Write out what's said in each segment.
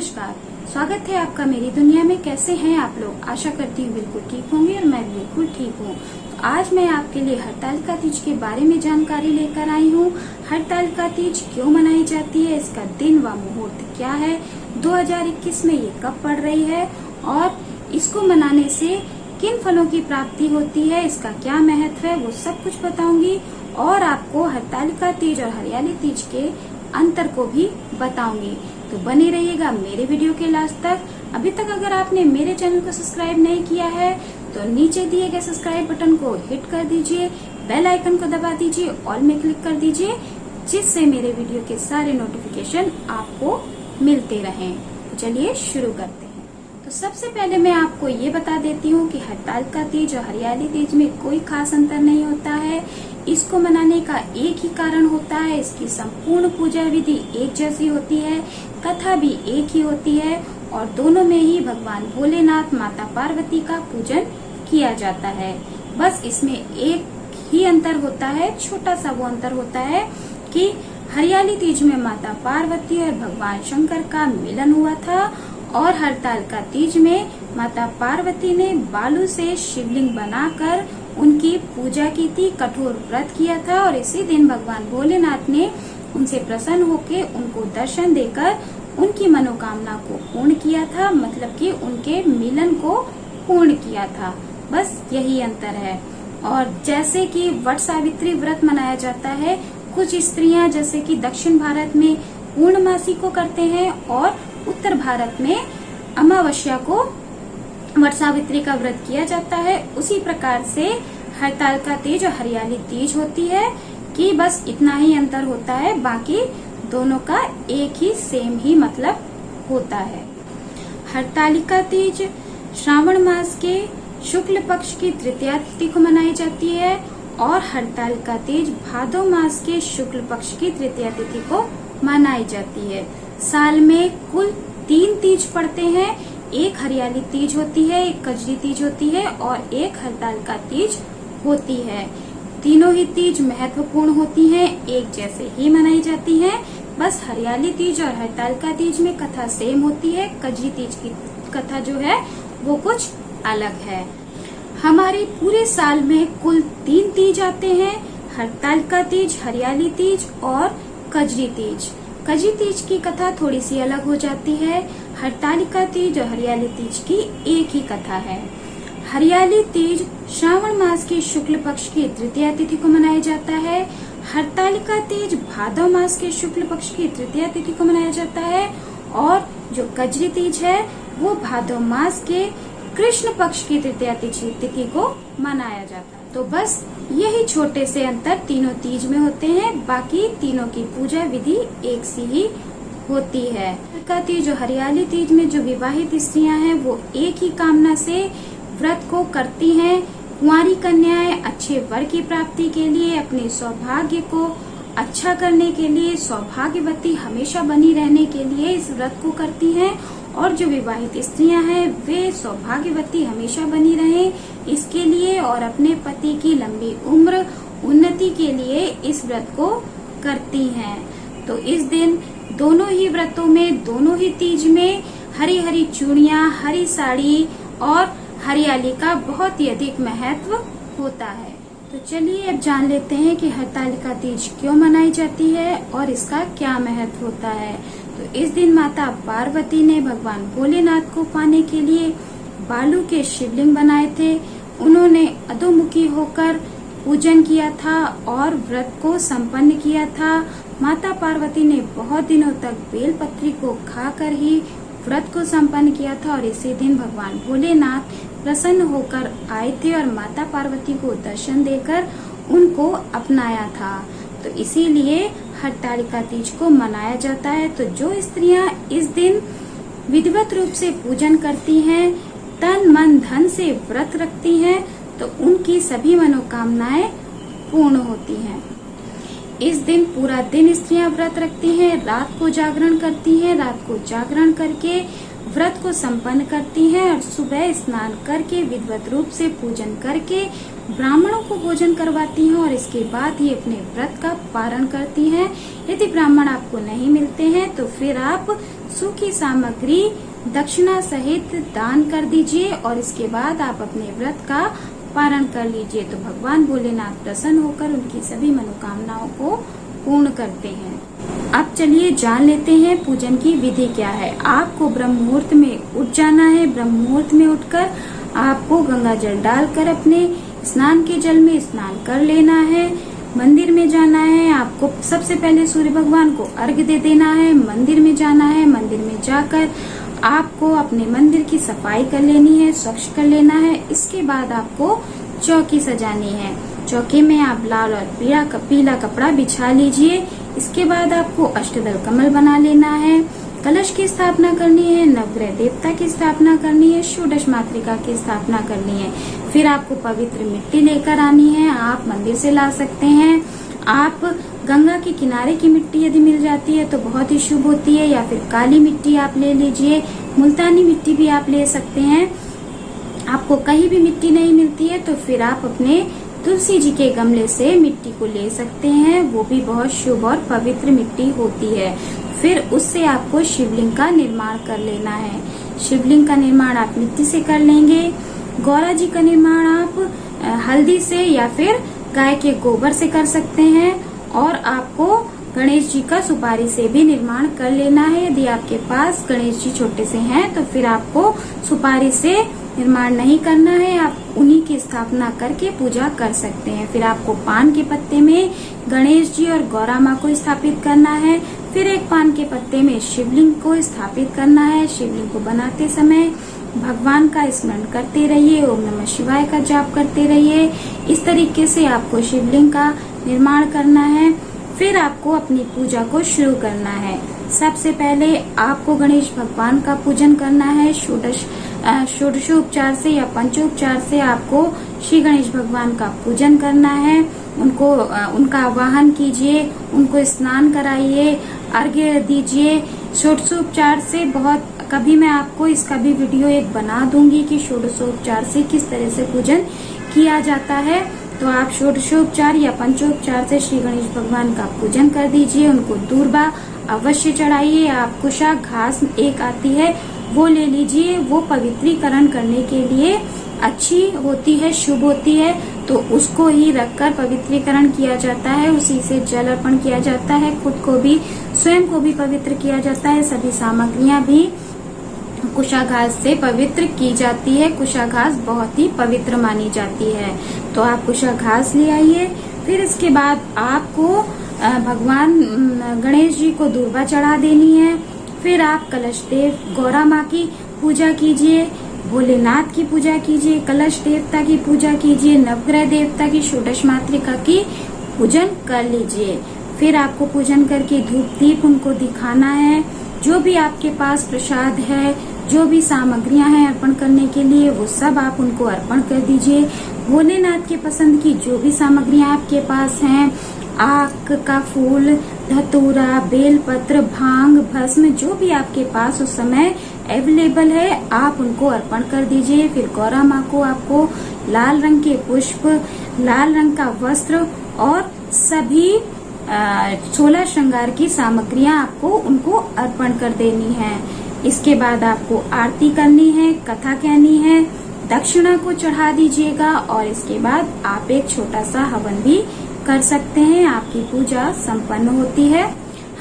नमस्कार, स्वागत है आपका मेरी दुनिया में। कैसे हैं आप लोग? आशा करती हूँ बिल्कुल ठीक होंगे और मैं भी बिल्कुल ठीक हूँ। तो आज मैं आपके लिए हरतालिका तीज के बारे में जानकारी लेकर आई हूँ। हरतालिका तीज क्यों मनाई जाती है, इसका दिन व मुहूर्त क्या है, 2021 में ये कब पड़ रही है और इसको मनाने से किन फलों की प्राप्ति होती है, इसका क्या महत्व है, वो सब कुछ बताऊंगी। और आपको हरतालिका तीज और हरियाली तीज के अंतर को भी बताऊंगी। तो बने रहिएगा मेरे वीडियो के लास्ट तक। अभी तक अगर आपने मेरे चैनल को सब्सक्राइब नहीं किया है तो नीचे दिए गए सब्सक्राइब बटन को हिट कर दीजिए, बेल आइकन को दबा दीजिए, ऑल में क्लिक कर दीजिए, जिससे मेरे वीडियो के सारे नोटिफिकेशन आपको मिलते रहें। तो चलिए शुरू करते हैं। तो सबसे पहले मैं आपको ये बता देती हूँ कि हरतालिका तीज और हरियाली तीज में कोई खास अंतर नहीं होता है। इसको मनाने का एक ही कारण होता है, इसकी संपूर्ण पूजा विधि एक जैसी होती है, कथा भी एक ही होती है और दोनों में ही भगवान भोलेनाथ, माता पार्वती का पूजन किया जाता है। बस इसमें एक ही अंतर होता है, छोटा सा वो अंतर होता है कि हरियाली तीज में माता पार्वती और भगवान शंकर का मिलन हुआ था और हरतालिका तीज में माता पार्वती ने बालू से शिवलिंग बनाकर उनकी पूजा की थी, कठोर व्रत किया था और इसी दिन भगवान भोलेनाथ ने उनसे प्रसन्न होकर उनको दर्शन देकर उनकी मनोकामना को पूर्ण किया था, मतलब कि उनके मिलन को पूर्ण किया था। बस यही अंतर है। और जैसे कि वट सावित्री व्रत मनाया जाता है, कुछ स्त्रियां जैसे कि दक्षिण भारत में पूर्णमासी को करते हैं और उत्तर भारत में अमावस्या को वट सावित्री का व्रत किया जाता है। उसी प्रकार से हरतालिका तीज और हरियाली तीज होती है कि बस इतना ही अंतर होता है, बाकी दोनों का एक ही सेम ही मतलब होता है। हरतालिका तीज श्रावण मास के शुक्ल पक्ष की तृतीया तिथि को मनाई जाती है और हरतालिका तीज भादो मास के शुक्ल पक्ष की तृतीया तिथि को मनाई जाती है। साल में कुल 3 तीज पड़ते हैं, एक हरियाली तीज होती है, एक कजरी तीज होती है और एक हरतालिका तीज होती है। तीनों ही तीज महत्वपूर्ण होती हैं, एक जैसे ही मनाई जाती हैं। बस हरियाली तीज और हरतालिका तीज में कथा सेम होती है, कजरी तीज की कथा जो है वो कुछ अलग है। हमारे पूरे साल में कुल 3 तीज आते हैं, हरतालिका तीज, हरियाली तीज और कजरी तीज। कजरी तीज की कथा थोड़ी सी अलग हो जाती है। हरतालिका तीज और हरियाली तीज की एक ही कथा है। हरियाली तीज श्रावण मास के शुक्ल पक्ष की तृतीया तिथि को मनाया जाता है। हरतालिका तीज भादव मास के शुक्ल पक्ष की तृतीया तिथि को मनाया जाता है और जो कजरी तीज है वो भादव मास के कृष्ण पक्ष की तृतीया तिथि को मनाया जाता है। तो बस यही छोटे से अंतर तीनों तीज में होते हैं, बाकी तीनों की पूजा विधि एक सी ही होती है। हरतालिका तीज और हरियाली तीज में जो विवाहित स्त्रियां हैं वो एक ही कामना से व्रत को करती हैं। कुंवारी कन्याएं अच्छे वर की प्राप्ति के लिए, अपने सौभाग्य को अच्छा करने के लिए, सौभाग्यवती हमेशा बनी रहने के लिए इस व्रत को करती हैं और जो विवाहित स्त्रियां हैं वे सौभाग्यवती हमेशा बनी रहें इसके लिए और अपने पति की लंबी उम्र उन्नति के लिए इस व्रत को करती हैं। तो इस दिन दोनों ही व्रतों में, दोनों ही तीज में हरी हरी चूड़ियां, हरी साड़ी और हरियाली का बहुत ही अधिक महत्व होता है। तो चलिए अब जान लेते हैं कि हरतालिका तीज क्यों मनाई जाती है और इसका क्या महत्व होता है। तो इस दिन माता पार्वती ने भगवान भोलेनाथ को पाने के लिए बालू के शिवलिंग बनाए थे। उन्होंने अधोमुखी होकर पूजन किया था और व्रत को संपन्न किया था। माता पार्वती ने बहुत दिनों तक बेलपत्री को खाकर ही व्रत को संपन्न किया था और इसी दिन भगवान भोलेनाथ प्रसन्न होकर आए थे और माता पार्वती को दर्शन देकर उनको अपनाया था। तो इसीलिए हरतालिका तीज को मनाया जाता है। तो जो स्त्रियां इस दिन विधिवत रूप से पूजन करती हैं, तन मन धन से व्रत रखती हैं, तो उनकी सभी मनोकामनाएं पूर्ण होती हैं। इस दिन पूरा दिन स्त्रियां व्रत रखती हैं, रात को जागरण करती हैं। रात को जागरण करके व्रत को संपन्न करती हैं और सुबह स्नान करके विधिवत रूप से पूजन करके ब्राह्मणों को भोजन करवाती हैं और इसके बाद ही अपने व्रत का पारण करती हैं। यदि ब्राह्मण आपको नहीं मिलते हैं तो फिर आप सूखी सामग्री दक्षिणा सहित दान कर दीजिए और इसके बाद आप अपने व्रत का पारण कर लीजिए। तो भगवान भोलेनाथ प्रसन्न होकर उनकी सभी मनोकामनाओं को पूर्ण करते हैं। अब चलिए जान लेते हैं पूजन की विधि क्या है। आपको ब्रह्म मुहूर्त में उठ जाना है। ब्रह्म मुहूर्त में उठकर आपको गंगा जल डालकर अपने स्नान के जल में स्नान कर लेना है। मंदिर में जाना है। आपको सबसे पहले सूर्य भगवान को अर्घ्य दे देना है। मंदिर में जाना है। मंदिर में जाकर आपको अपने मंदिर की सफाई कर लेनी है, स्वच्छ कर लेना है। इसके बाद आपको चौकी सजानी है। चौकी में आप लाल और पीला कपड़ा बिछा लीजिए। इसके बाद आपको अष्टदल कमल बना लेना है। कलश की स्थापना करनी है। नवग्रह देवता की स्थापना करनी है। षोडश मातृका की स्थापना करनी है। फिर आपको पवित्र मिट्टी लेकर आनी है। आप मंदिर से ला सकते हैं। आप गंगा के किनारे की मिट्टी यदि मिल जाती है तो बहुत ही शुभ होती है, या फिर काली मिट्टी आप ले लीजिए। मुल्तानी मिट्टी भी आप ले सकते हैं। आपको कहीं भी मिट्टी नहीं मिलती है तो फिर आप अपने तुलसी जी के गमले से मिट्टी को ले सकते हैं। वो भी बहुत शुभ और पवित्र मिट्टी होती है। फिर उससे आपको शिवलिंग का निर्माण कर लेना है। शिवलिंग का निर्माण आप मिट्टी से कर लेंगे। गौरा जी का निर्माण आप हल्दी से या फिर गाय के गोबर से कर सकते हैं। और आपको गणेश जी का सुपारी से भी निर्माण कर लेना है। यदि आपके पास गणेश जी छोटे से हैं तो फिर आपको सुपारी से निर्माण नहीं करना है। आप उन्हीं की स्थापना करके पूजा कर सकते हैं। फिर आपको पान के पत्ते में गणेश जी और गौरा माँ को स्थापित करना है। फिर एक पान के पत्ते में शिवलिंग को स्थापित करना है। शिवलिंग को बनाते समय भगवान का स्मरण करते रहिए, ओम नमः शिवाय का जाप करते रहिए। इस तरीके से आपको शिवलिंग का निर्माण करना है। फिर आपको अपनी पूजा को शुरू करना है। सबसे पहले आपको गणेश भगवान का पूजन करना है। षोडशोपचार से या पंचोपचार से आपको श्री गणेश भगवान का पूजन करना है। उनका आवाहन कीजिए, उनको स्नान कराइए, अर्घ्य दीजिए। षोडशोपचार से कभी मैं आपको इसका भी वीडियो एक बना दूंगी कि षोडशोपचार से किस तरह से पूजन किया जाता है। तो आप षोडशोपचार या पंचोपचार से श्री गणेश भगवान का पूजन कर दीजिए। उनको दूर्वा अवश्य चढ़ाइए। आप कुशा घास एक आती है वो ले लीजिए। वो पवित्रीकरण करने के लिए अच्छी होती है, शुभ होती है। तो उसको ही रखकर पवित्रीकरण किया जाता है। उसी से जल अर्पण किया जाता है। खुद को भी, स्वयं को भी पवित्र किया जाता है। सभी सामग्रियां भी कुशा घास से पवित्र की जाती है। कुशा घास बहुत ही पवित्र मानी जाती है। तो आप कुशा घास ले आइए। फिर इसके बाद आपको भगवान गणेश जी को दूर्वा चढ़ा देनी है। फिर आप कलश देव गौरा माँ की पूजा कीजिए, भोलेनाथ की पूजा कीजिए, कलश देवता की पूजा कीजिए, नवग्रह देवता की, षोडश मातृका की पूजन कर लीजिए। फिर आपको पूजन करके धूप दीप उनको दिखाना है। जो भी आपके पास प्रसाद है, जो भी सामग्रियां हैं अर्पण करने के लिए, वो सब आप उनको अर्पण कर दीजिए। भोलेनाथ के पसंद की जो भी सामग्रियां आपके पास हैं, आक का फूल, धतूरा, बेलपत्र, भांग, भस्म, जो भी आपके पास उस समय अवेलेबल है, आप उनको अर्पण कर दीजिए। फिर गौरा माँ को आपको लाल रंग के पुष्प, लाल रंग का वस्त्र और सभी 16 श्रृंगार की सामग्रियां आपको उनको अर्पण कर देनी है। इसके बाद आपको आरती करनी है, कथा कहनी है, दक्षिणा को चढ़ा दीजिएगा और इसके बाद आप एक छोटा सा हवन भी कर सकते हैं। आपकी पूजा संपन्न होती है।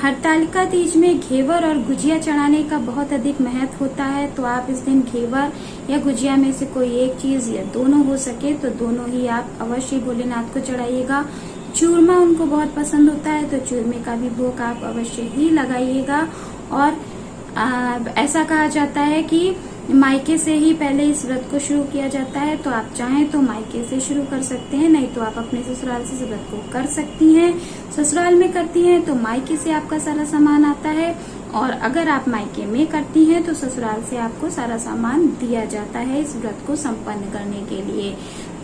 हरतालिका तीज में घेवर और गुजिया चढ़ाने का बहुत अधिक महत्व होता है। तो आप इस दिन घेवर या गुजिया में से कोई एक चीज या दोनों हो सके तो दोनों ही आप अवश्य भोलेनाथ को चढ़ाइएगा। चूरमा उनको बहुत पसंद होता है तो चूरमे का भी भोग आप अवश्य ही लगाइएगा। और ऐसा कहा जाता है कि मायके से ही पहले इस व्रत को शुरू किया जाता है। तो आप चाहें तो मायके से शुरू कर सकते हैं, नहीं तो आप अपने ससुराल से इस व्रत को कर सकती हैं। ससुराल में करती हैं तो मायके से आपका सारा सामान आता है, और अगर आप मायके में करती हैं तो ससुराल से आपको सारा सामान दिया जाता है इस व्रत को संपन्न करने के लिए।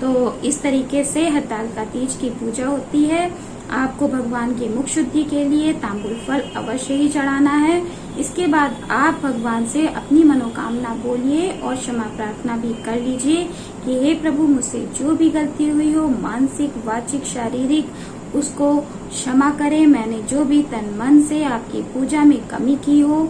तो इस तरीके से हरतालिका तीज की पूजा होती है। आपको भगवान की मुख शुद्धि के लिए तांबुल फल अवश्य ही चढ़ाना है। इसके बाद आप भगवान से अपनी मनोकामना बोलिए और क्षमा प्रार्थना भी कर लीजिए कि हे प्रभु, मुझसे जो भी गलती हुई हो, मानसिक, वाचिक, शारीरिक, उसको क्षमा करें। मैंने जो भी तन मन से आपकी पूजा में कमी की हो,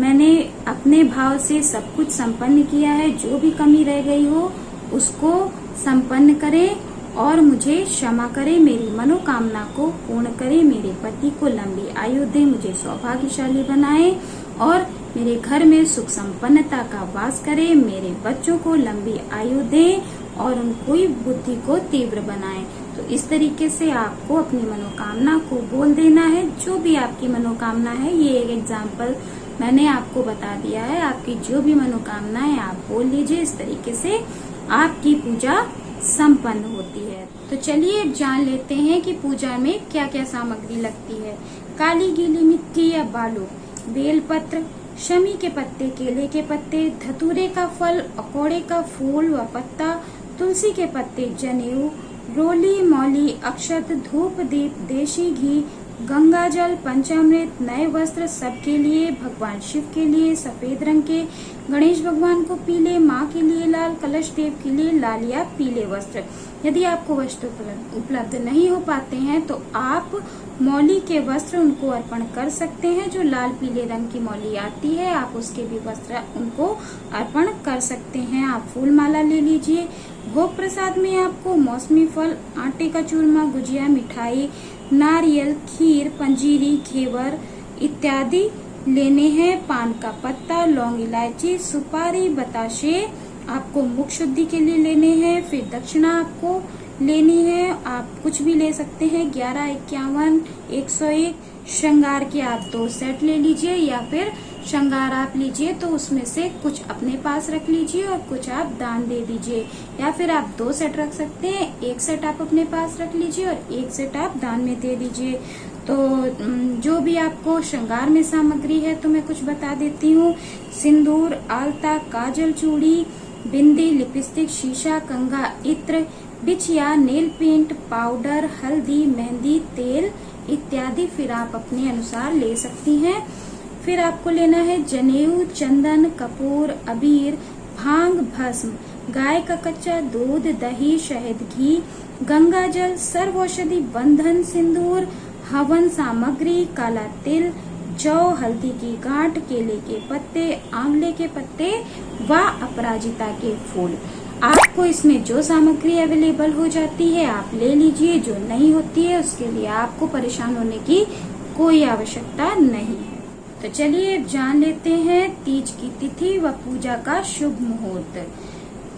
मैंने अपने भाव से सब कुछ संपन्न किया है। जो भी कमी रह गई हो उसको संपन्न करें और मुझे क्षमा करें। मेरी मनोकामना को पूर्ण करें। मेरे पति को लंबी आयु दे, मुझे सौभाग्यशाली बनाए और मेरे घर में सुख संपन्नता का वास करे। मेरे बच्चों को लंबी आयु दे और उनको बुद्धि को तीव्र बनाए। तो इस तरीके से आपको अपनी मनोकामना को बोल देना है। जो भी आपकी मनोकामना है, ये एक एग्जाम्पल मैंने आपको बता दिया है। आपकी जो भी मनोकामना है आप बोल लीजिए। इस तरीके से आपकी पूजा संपन्न होती है। तो चलिए अब जान लेते हैं कि पूजा में क्या क्या सामग्री लगती है। काली गीली मिट्टी या बालू, बेलपत्र, शमी के पत्ते, केले के पत्ते, धतूरे का फल, अकोड़े का फूल व पत्ता, तुलसी के पत्ते, जनेऊ, रोली, मौली, अक्षत, धूप, दीप, देशी घी, गंगा जल, पंचामृत, नए वस्त्र सबके लिए, भगवान शिव के लिए सफेद रंग के, गणेश भगवान को पीले, माँ के लिए लाल, कलश देव के लिए लाल या पीले वस्त्र। यदि आपको वस्त्र उपलब्ध नहीं हो पाते हैं तो आप मौली के वस्त्र उनको अर्पण कर सकते हैं। जो लाल पीले रंग की मौली आती है आप उसके भी वस्त्र उनको अर्पण कर सकते हैं। आप फूल माला ले लीजिए। भोग प्रसाद में आपको मौसमी फल, आटे का चूरमा, गुजिया, मिठाई, नारियल, खीर, पंजीरी, घेवर इत्यादि लेने हैं। पान का पत्ता, लौंग, इलायची, सुपारी, बताशे आपको मुख शुद्धि के लिए लेने हैं। फिर दक्षिणा आपको लेनी है। आप कुछ भी ले सकते हैं। 11, 51, 101 श्रृंगार के आप 2 सेट ले लीजिए या फिर श्रृंगार आप लीजिए तो उसमें से कुछ अपने पास रख लीजिए और कुछ आप दान दे दीजिए। या फिर आप 2 सेट रख सकते हैं। 1 सेट आप अपने पास रख लीजिए और 1 सेट आप दान में दे दीजिए। तो जो भी आपको श्रृंगार में सामग्री है तो मैं कुछ बता देती हूँ। सिंदूर, आलता, काजल, चूड़ी, बिंदी, लिपस्टिक, शीशा, कंघा, इत्र, बिछिया, नेल पेंट, पाउडर, हल्दी, मेहंदी, तेल इत्यादि फिर आप अपने अनुसार ले सकती हैं। फिर आपको लेना है जनेऊ, चंदन, कपूर, अबीर, भांग, भस्म, गाय का कच्चा दूध, दही, शहद, घी, गंगा जल, सर्व औषधि, बंधन, सिंदूर, हवन सामग्री, काला तिल, जौ, हल्दी की गांठ, केले के पत्ते, आंवले के पत्ते व अपराजिता के फूल। आपको इसमें जो सामग्री अवेलेबल हो जाती है आप ले लीजिए। जो नहीं होती है उसके लिए आपको परेशान होने की कोई आवश्यकता नहीं है। तो चलिए अब जान लेते हैं तीज की तिथि व पूजा का शुभ मुहूर्त।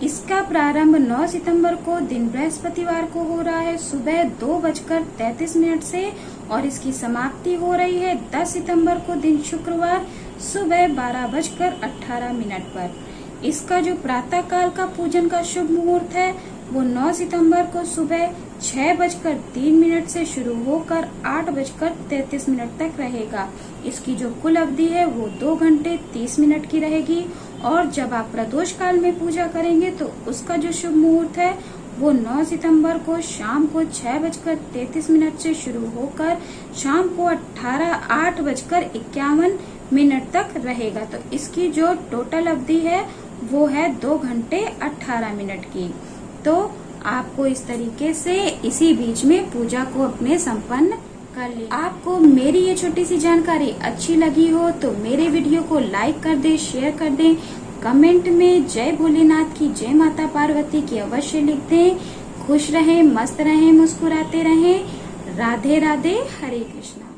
इसका प्रारंभ 9 सितंबर को दिन बृहस्पतिवार को हो रहा है सुबह 2:33 से और इसकी समाप्ति हो रही है 10 सितंबर को दिन शुक्रवार सुबह 12:18 पर। इसका जो प्रातः काल का पूजन का शुभ मुहूर्त है वो 9 सितंबर को सुबह 6:03 से शुरू होकर 8:33 तक रहेगा। इसकी जो कुल अवधि है वो 2 घंटे 30 मिनट की रहेगी। और जब आप प्रदोष काल में पूजा करेंगे तो उसका जो शुभ मुहूर्त है वो 9 सितंबर को शाम को 6:33 से शुरू होकर शाम को 8:51 तक रहेगा। तो इसकी जो टोटल अवधि है वो है 2 घंटे 18 मिनट की। तो आपको इस तरीके से इसी बीच में पूजा को अपने संपन्न कर ले। आपको मेरी ये छोटी सी जानकारी अच्छी लगी हो तो मेरे वीडियो को लाइक कर दे, शेयर कर दें, कमेंट में जय भोलेनाथ की, जय माता पार्वती की अवश्य लिख दें। खुश रहें, मस्त रहें, मुस्कुराते रहें। राधे राधे, हरे कृष्णा।